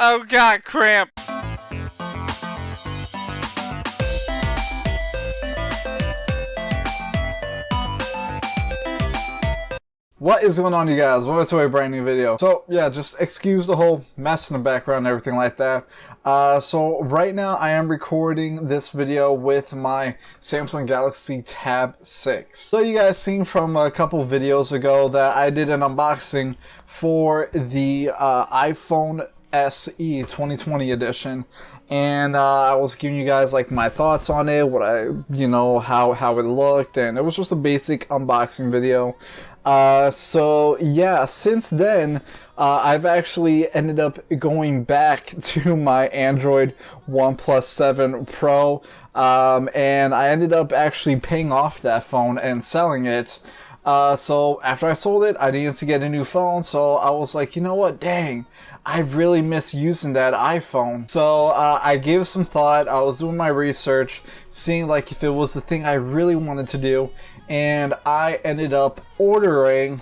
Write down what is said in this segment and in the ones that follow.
Oh god, cramp! What is going on, you guys? Welcome to a brand new video. So yeah, just excuse the whole mess in the background and everything like that. So right now I am recording this video with my Samsung Galaxy Tab 6. So you guys seen from a couple videos ago that I did an unboxing for the iPhone SE 2020 edition, and I was giving you guys like my thoughts on it, what how it looked, and it was just a basic unboxing video. So yeah, since then, I've actually ended up going back to my Android OnePlus 7 Pro, and I ended up actually paying off that phone and selling it. So after I sold it, I needed to get a new phone, so I was like, you know what, dang, I really miss using that iPhone. So I gave some thought. I was doing my research, seeing like if it was the thing I really wanted to do, and I ended up ordering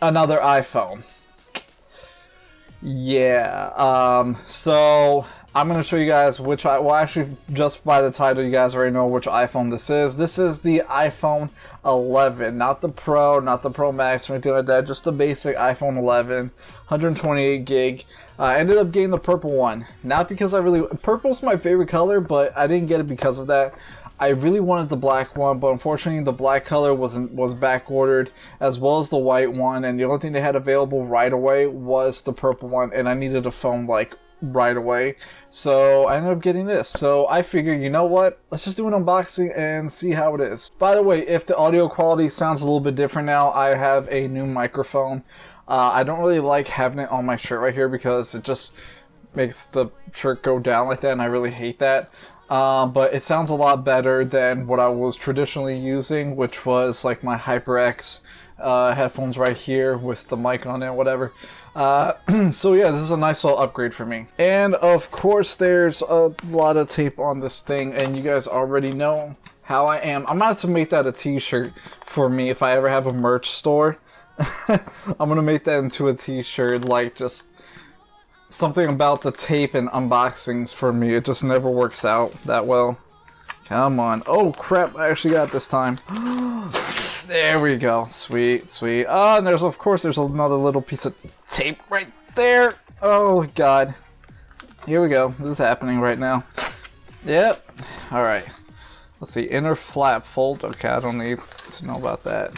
another iPhone. Yeah, so I'm going to show you guys which well, actually, just by the title, you guys already know which iPhone this is. This is the iPhone 11, not the Pro, not the Pro Max or anything like that, just the basic iPhone 11, 128 gig. I ended up getting the purple one, not because purple's my favorite color, but I didn't get it because of that. I really wanted the black one, but unfortunately the black color was back ordered, as well as the white one, and the only thing they had available right away was the purple one, and I needed a phone like right away, so I ended up getting this. So I figured, you know what, let's just do an unboxing and see how it is. By the way, if the audio quality sounds a little bit different now, I have a new microphone. I don't really like having it on my shirt right here because it just makes the shirt go down like that, and I really hate that. But it sounds a lot better than what I was traditionally using, which was like my HyperX headphones right here with the mic on it, whatever. So yeah, this is a nice little upgrade for me. And of course there's a lot of tape on this thing, and you guys already know how I am. I'm about to make that a t-shirt for me if I ever have a merch store. I'm gonna make that into a t-shirt, like just something about the tape and unboxings for me. It just never works out that well. Come on. Oh crap, I actually got it this time. There we go. Sweet, sweet. Oh, and there's another little piece of tape right there. Oh god. Here we go. This is happening right now. Yep. Alright. Let's see. Inner flap fold. Okay, I don't need to know about that.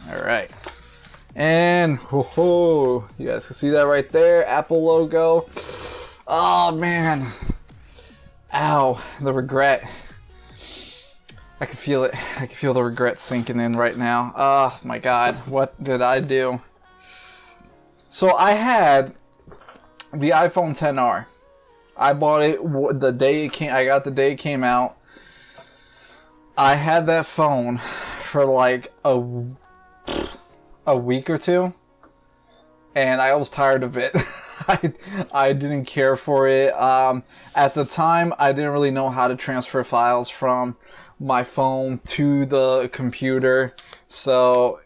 Alright. And ho, you guys can see that right there, Apple logo. Oh man, ow, the regret. I can feel it. I can feel the regret sinking in right now. Oh my god, what did I do? So I had the iPhone XR. I bought it the day it came. I got the day it came out. I had that phone for like a week or two, and I was tired of it. I didn't care for it. At the time, I didn't really know how to transfer files from my phone to the computer. So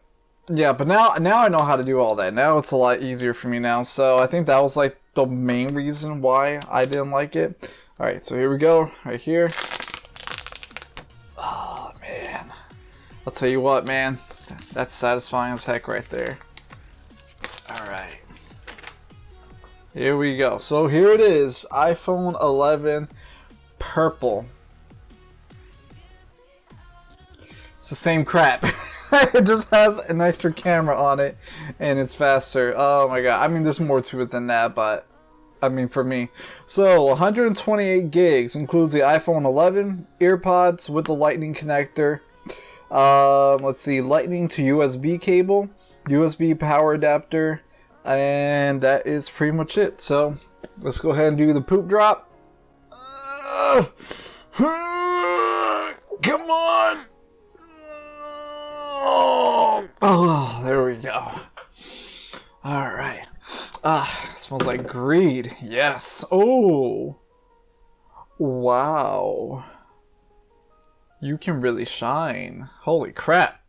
yeah, but now I know how to do all that. Now it's a lot easier for me now. So I think that was like the main reason why I didn't like it. All right, so here we go, right here. Oh man, I'll tell you what, man. That's satisfying as heck right there. Alright. Here we go. So here it is. iPhone 11 purple. It's the same crap. It just has an extra camera on it and it's faster. Oh my god. I mean, there's more to it than that, but I mean, for me. So 128 gigs includes the iPhone 11, earpods with the lightning connector. Let's see, lightning to USB cable, USB power adapter, and that is pretty much it. So let's go ahead and do the poop drop. Come on. Oh, there we go. All right. Smells like greed. Yes. Oh, wow. You can really shine. Holy crap.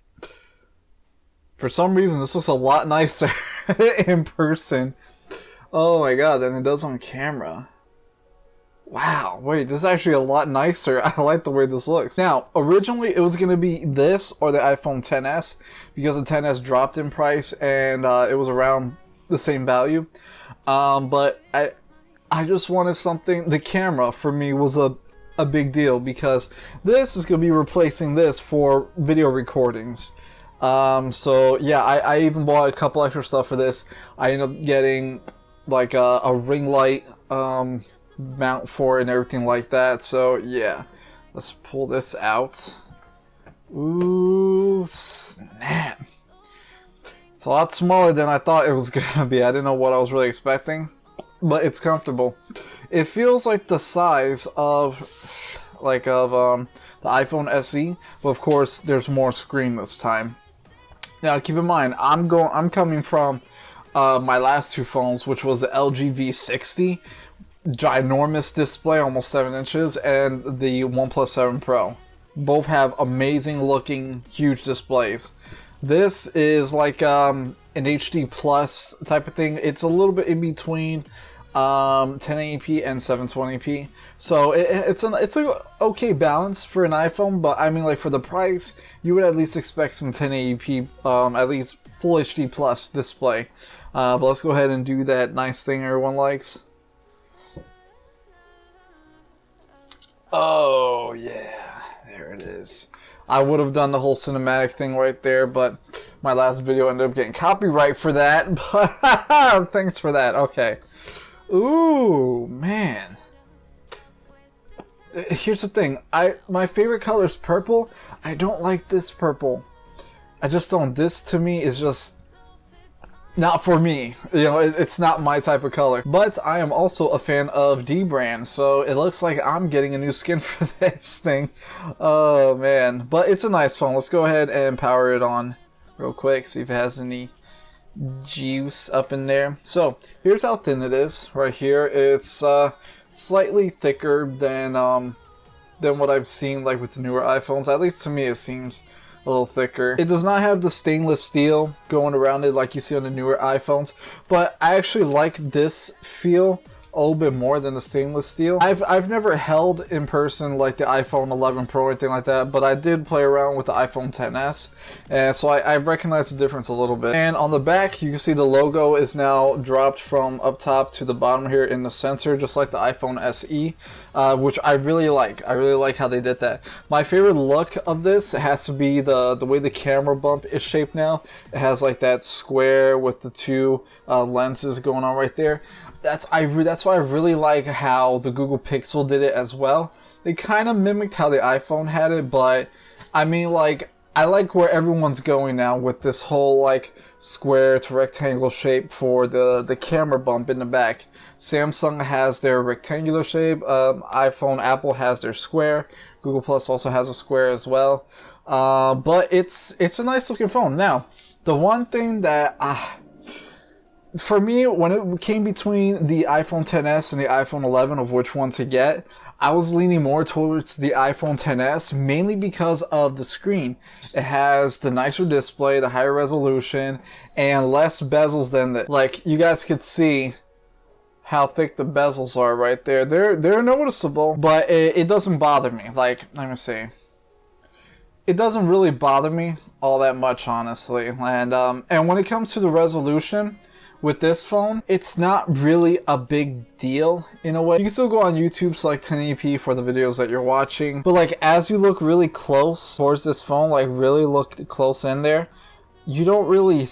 For some reason, this looks a lot nicer in person. Oh my god, than it does on camera. Wow, wait, this is actually a lot nicer. I like the way this looks. Now, originally it was going to be this or the iPhone XS because the XS dropped in price and it was around the same value. But I just wanted something. The camera for me was a big deal because this is going to be replacing this for video recordings. So yeah, I even bought a couple extra stuff for this. I ended up getting like a ring light mount for it and everything like that. So yeah, let's pull this out. Ooh, snap. It's a lot smaller than I thought it was gonna be. I didn't know what I was really expecting, but it's comfortable. It feels like the size of the iPhone SE, but of course there's more screen this time. Now keep in mind, I'm coming from my last two phones, which was the LG V60, ginormous display, almost 7 inches, and the OnePlus 7 Pro. Both have amazing looking, huge displays. This is like an HD Plus type of thing. It's a little bit in between 1080p and 720p. So it's an okay balance for an iPhone, but I mean, like, for the price, you would at least expect some 1080p, at least full HD Plus display. But let's go ahead and do that nice thing everyone likes. Oh yeah, there it is. I would have done the whole cinematic thing right there, but my last video ended up getting copyright for that. But thanks for that. Okay. Ooh, man. Here's the thing. My favorite color is purple. I don't like this purple. I just don't. This to me is just not for me. You know, it's not my type of color. But I am also a fan of Dbrand, so it looks like I'm getting a new skin for this thing. Oh man, but it's a nice phone. Let's go ahead and power it on real quick, see if it has any juice up in there. So here's how thin it is. Right here, it's slightly thicker than what I've seen like with the newer iPhones. At least to me, it seems a little thicker. It does not have the stainless steel going around it like you see on the newer iPhones, but I actually like this feel a little bit more than the stainless steel. I've never held in person like the iPhone 11 Pro or anything like that, but I did play around with the iPhone XS, and so I recognize the difference a little bit. And on the back, you can see the logo is now dropped from up top to the bottom here in the center, just like the iPhone SE, which I really like. I really like how they did that. My favorite look of this has to be the way the camera bump is shaped now. It has like that square with the two lenses going on right there. That's why I really like how the Google Pixel did it as well. They kind of mimicked how the iPhone had it, but I mean, like, I like where everyone's going now with this whole like square to rectangle shape for the camera bump in the back. Samsung has their rectangular shape, Apple has their square, Google Plus also has a square as well. But it's a nice looking phone. Now, the one thing that for me, when it came between the iPhone XS and the iPhone 11 of which one to get, I was leaning more towards the iPhone XS, mainly because of the screen. It has the nicer display, the higher resolution, and less bezels than the, like, you guys could see how thick the bezels are right there. They're noticeable, but it doesn't bother me. Like, let me see. It doesn't really bother me all that much, honestly. And when it comes to the resolution, with this phone, it's not really a big deal in a way. You can still go on YouTube, select 1080p for the videos that you're watching, but like as you look really close towards this phone, like really look close in there, you don't really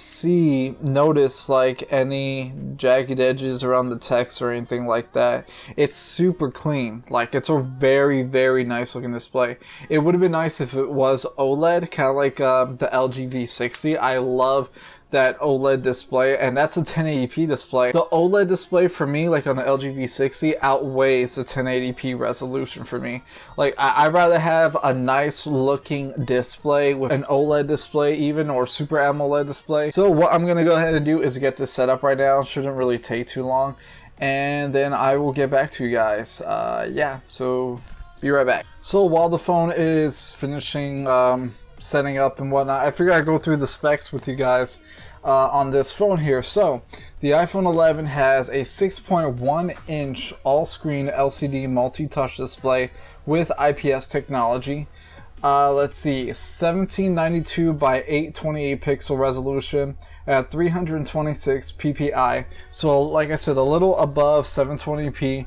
notice like any jagged edges around the text or anything like that. It's super clean. Like, it's a very, very nice looking display. It would have been nice if it was OLED, kind of like the LG V60. I love that OLED display, and that's a 1080p display. The OLED display for me, like on the LG V60, outweighs the 1080p resolution for me. Like, I'd rather have a nice looking display with an OLED display even, or Super AMOLED display. So what I'm gonna go ahead and do is get this set up right now. It shouldn't really take too long, and then I will get back to you guys. Yeah, so be right back. So while the phone is finishing setting up and whatnot, I figured I'd go through the specs with you guys on this phone here. So the iPhone 11 has a 6.1 inch all-screen LCD multi-touch display with IPS technology. Let's see, 1792 by 828 pixel resolution at 326 ppi. So like I said, a little above 720p.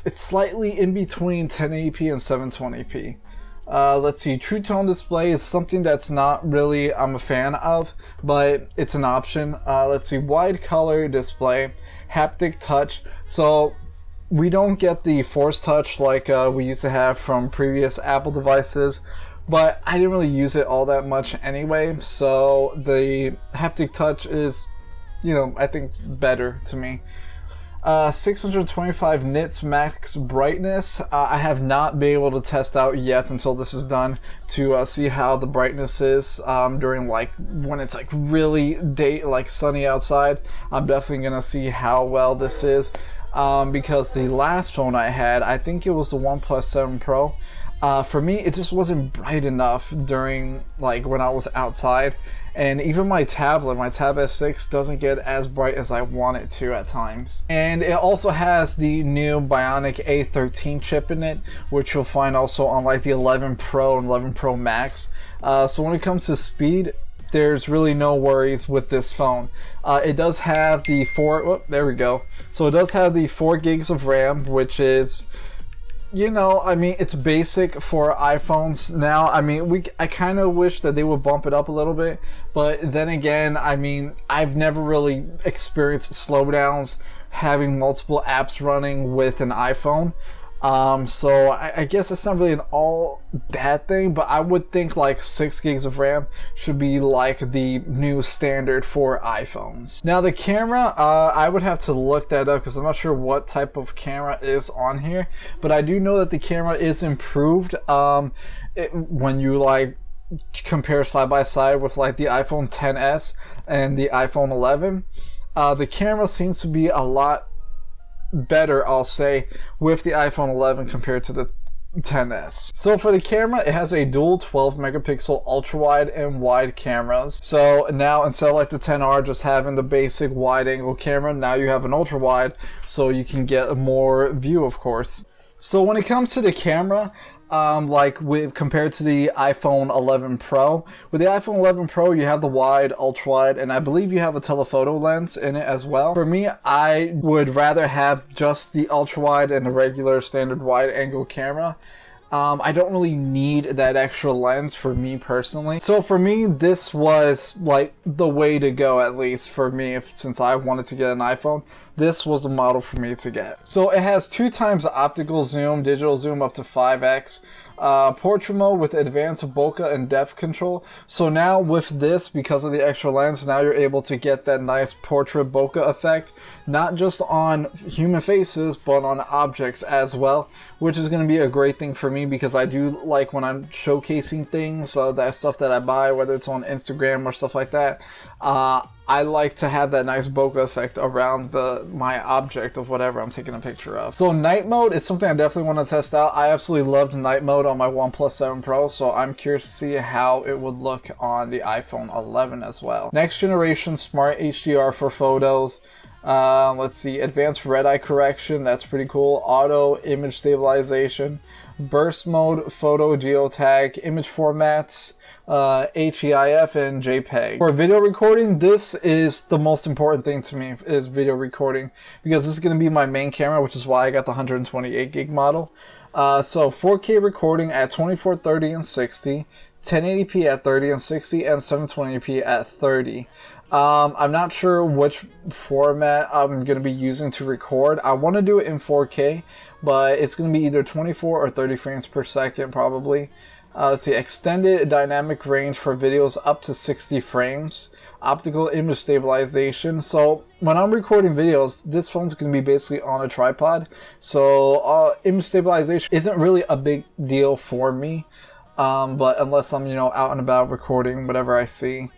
It's slightly in between 1080p and 720p. Let's see, True Tone display is something that's not really I'm a fan of, but it's an option. Let's see, wide color display, haptic touch. So we don't get the Force Touch like we used to have from previous Apple devices, but I didn't really use it all that much anyway, so the haptic touch is, you know, I think better to me. 625 nits max brightness. I have not been able to test out yet until this is done to see how the brightness is during like when it's like really sunny outside. I'm definitely gonna see how well this is because the last phone I had, I think it was the OnePlus 7 Pro. For me, it just wasn't bright enough during like when I was outside, and even my Tab S6 doesn't get as bright as I want it to at times. And it also has the new Bionic A13 chip in it, which you'll find also on like the 11 Pro and 11 Pro Max. So when it comes to speed, there's really no worries with this phone. It does have the So it does have the 4 gigs of RAM, which is, you know, I mean, it's basic for iPhones now. I mean, I kind of wish that they would bump it up a little bit, but then again, I mean, I've never really experienced slowdowns having multiple apps running with an iPhone. So I guess it's not really an all bad thing, but I would think like 6 gigs of RAM should be like the new standard for iPhones. Now the camera, I would have to look that up because I'm not sure what type of camera is on here, but I do know that the camera is improved when you like compare side by side with like the iPhone XS and the iPhone 11. The camera seems to be a lot better, I'll say, with the iPhone 11 compared to the XS. So for the camera, it has a dual 12 megapixel ultra wide and wide cameras. So now instead of like the XR just having the basic wide angle camera, now you have an ultra wide, so you can get more view, of course. So when it comes to the camera, compared to the iPhone 11 Pro, with the iPhone 11 Pro you have the wide, ultra wide, and I believe you have a telephoto lens in it as well. For me, I would rather have just the ultra wide and a regular standard wide angle camera. I don't really need that extra lens for me personally. So for me, this was like the way to go, at least for me, since I wanted to get an iPhone. This was the model for me to get. So it has 2x optical zoom, digital zoom up to 5x. Portrait mode with advanced bokeh and depth control. So now with this, because of the extra lens, now you're able to get that nice portrait bokeh effect, not just on human faces, but on objects as well, which is going to be a great thing for me because I do like when I'm showcasing things, that stuff that I buy, whether it's on Instagram or stuff like that. I like to have that nice bokeh effect around my object of whatever I'm taking a picture of. So night mode is something I definitely want to test out. I absolutely loved night mode on my OnePlus 7 Pro, so I'm curious to see how it would look on the iPhone 11 as well. Next generation smart HDR for photos. Let's see, advanced red eye correction, that's pretty cool. Auto image stabilization, burst mode, photo geotag, image formats, HEIF and JPEG. For video recording, this is the most important thing to me, is video recording, because this is going to be my main camera, which is why I got the 128 gig model. So 4K recording at 24, 30, and 60, 1080p at 30 and 60, and 720p at 30. I'm not sure which format I'm going to be using to record. I want to do it in 4K, but it's going to be either 24 or 30 frames per second probably. Let's see, extended dynamic range for videos up to 60 frames. Optical image stabilization. So when I'm recording videos, this phone's going to be basically on a tripod. So image stabilization isn't really a big deal for me. But unless I'm, out and about recording whatever I see.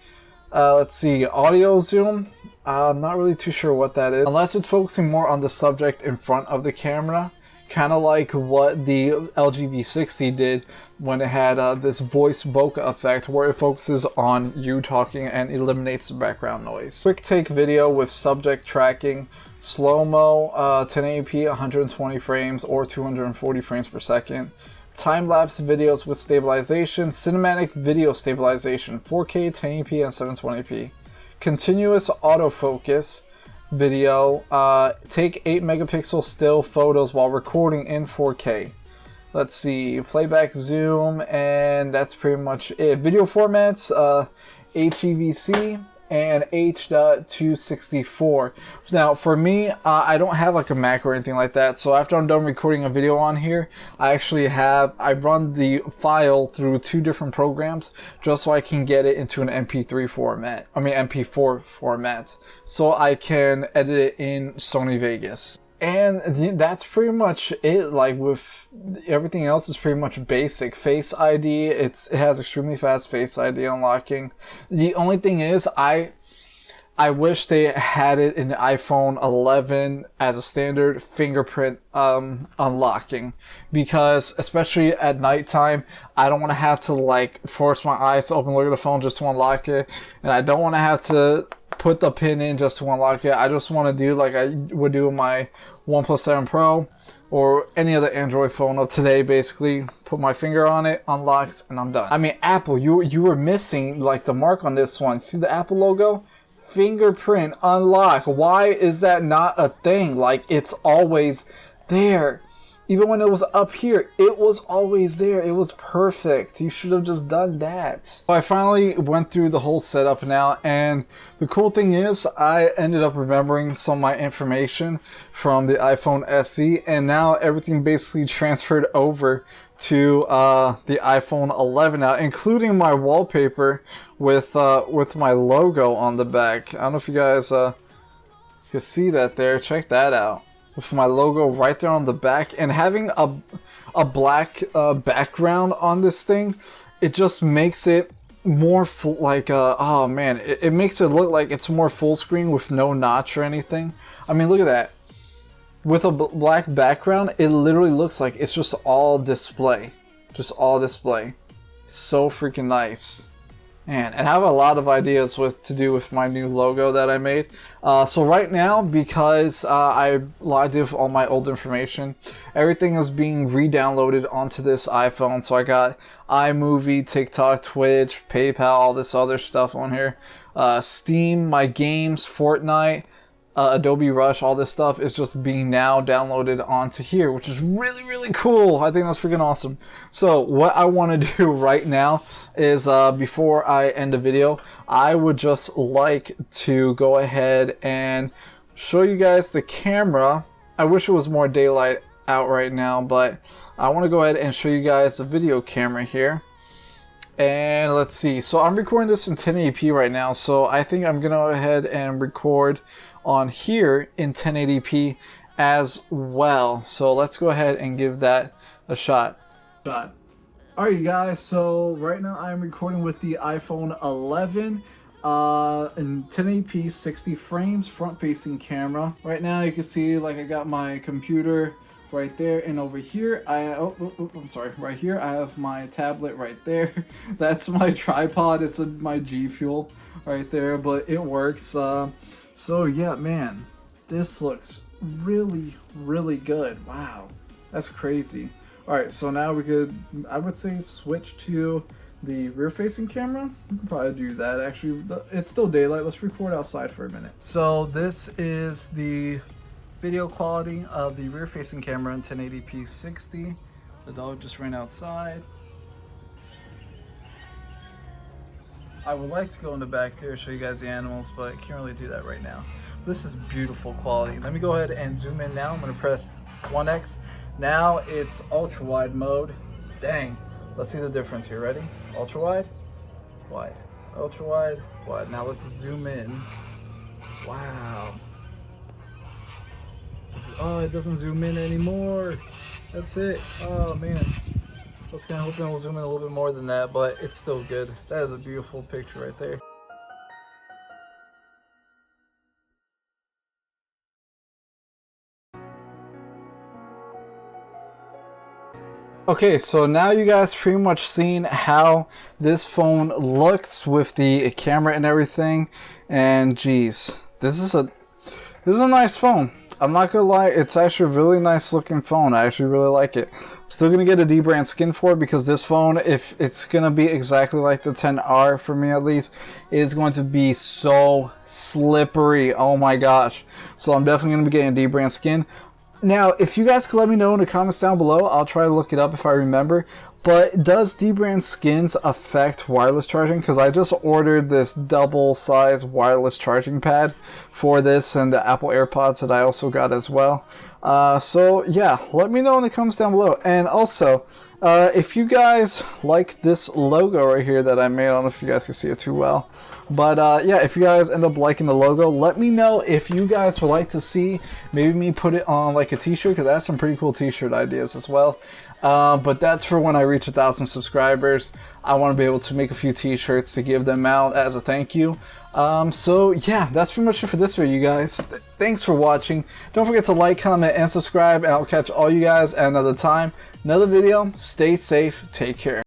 Let's see, audio zoom. I'm not really too sure what that is. Unless it's focusing more on the subject in front of the camera. kind of like what the LG V60 did when it had this voice bokeh effect where it focuses on you talking and eliminates the background noise. Quick take video with subject tracking, slow-mo, 1080p 120 frames or 240 frames per second, time-lapse videos with stabilization, cinematic video stabilization, 4K, 1080p, and 720p, continuous autofocus video, take 8 megapixel still photos while recording in 4K. Let's see, playback, zoom, and that's pretty much it. Video formats, HEVC and H.264. Now, for me, I don't have like a Mac or anything like that, so after I'm done recording a video on here, I run the file through 2 different programs just so I can get it into an MP4 format, so I can edit it in Sony Vegas. And that's pretty much it. Like, with everything else is pretty much basic. Face ID, it has extremely fast Face ID unlocking. The only thing is, I wish they had it in the iPhone 11 as a standard fingerprint unlocking, because especially at nighttime, I don't want to have to like force my eyes to open, look at the phone just to unlock it, and I don't want to have to put the pin in just to unlock it. I just want to do like I would do with my OnePlus 7 Pro or any other Android phone of today. Basically, put my finger on it, unlocks, and I'm done. I mean, Apple, you were missing like the mark on this one. See the Apple logo? Fingerprint unlock. Why is that not a thing? Like, it's always there. Even when it was up here, it was always there. It was perfect. You should have just done that. So I finally went through the whole setup now, and the cool thing is I ended up remembering some of my information from the iPhone SE, and now everything basically transferred over to the iPhone 11 now, including my wallpaper with my logo on the back. I don't know if you guys can see that there. Check that out. With my logo right there on the back, and having a black background on this thing, it just makes it more oh man, it makes it look like it's more full screen with no notch or anything. I mean, look at that. With a black background, it literally looks like it's just all display. Just all display. It's so freaking nice. Man, and I have a lot of ideas to do with my new logo that I made. So right now, because I logged in with all my old information, everything is being re-downloaded onto this iPhone. So I got iMovie, TikTok, Twitch, PayPal, all this other stuff on here. Steam, my games, Fortnite, Adobe Rush, all this stuff is just being now downloaded onto here, which is really, really cool. I think that's freaking awesome. So what I want to do right now is, before I end the video, I would just like to go ahead and show you guys the camera. I wish it was more daylight out right now, but I want to go ahead and show you guys the video camera here. And let's see, so I'm recording this in 1080p right now, so I think I'm gonna go ahead and record on here in 1080p as well. So let's go ahead and give that a shot. Alright, you guys, so right now I'm recording with the iPhone 11 in 1080p, 60 frames, front-facing camera. Right now you can see like I got my computer right there, and over here I'm sorry, right here I have my tablet right there. That's my tripod. It's my G Fuel right there, but it works. So yeah, man, this looks really, really good. Wow, that's crazy. All right, so now we could, I would say, switch to the rear-facing camera. We can probably do that. Actually, it's still daylight. Let's record outside for a minute. So this is the video quality of the rear-facing camera in 1080p 60. The dog just ran outside. I would like to go in the back there and show you guys the animals, but I can't really do that right now. This is beautiful quality. Let me go ahead and zoom in now. I'm going to press 1x. Now it's ultra wide mode. Dang. Let's see the difference here. Ready? Ultra wide, wide, ultra wide, wide. Now let's zoom in. Wow. Oh, it doesn't zoom in anymore. That's it. Oh man. I was kind of hoping it will zoom in a little bit more than that, but it's still good. That is a beautiful picture right there. Okay, so now you guys pretty much seen how this phone looks with the camera and everything. And geez, this is a nice phone. I'm not gonna lie, it's actually a really nice looking phone. I actually really like it. I'm still gonna get a dbrand skin for it because this phone, if it's gonna be exactly like the XR for me at least, is going to be so slippery. Oh my gosh. So I'm definitely gonna be getting a dbrand skin. Now, if you guys could let me know in the comments down below, I'll try to look it up if I remember. But does dbrand skins affect wireless charging? Because I just ordered this double size wireless charging pad for this and the Apple AirPods that I also got as well. So yeah, let me know in the comments down below. And also, if you guys like this logo right here that I made, I don't know if you guys can see it too well. But yeah, if you guys end up liking the logo, let me know if you guys would like to see maybe me put it on like a t-shirt, because I have some pretty cool t-shirt ideas as well. But that's for when I reach 1,000 subscribers. I want to be able to make a few t-shirts to give them out as a thank you. So yeah, that's pretty much it for this video, you guys. Thanks for watching. Don't forget to like, comment, and subscribe, and I'll catch all you guys at another time, another video. Stay safe, take care.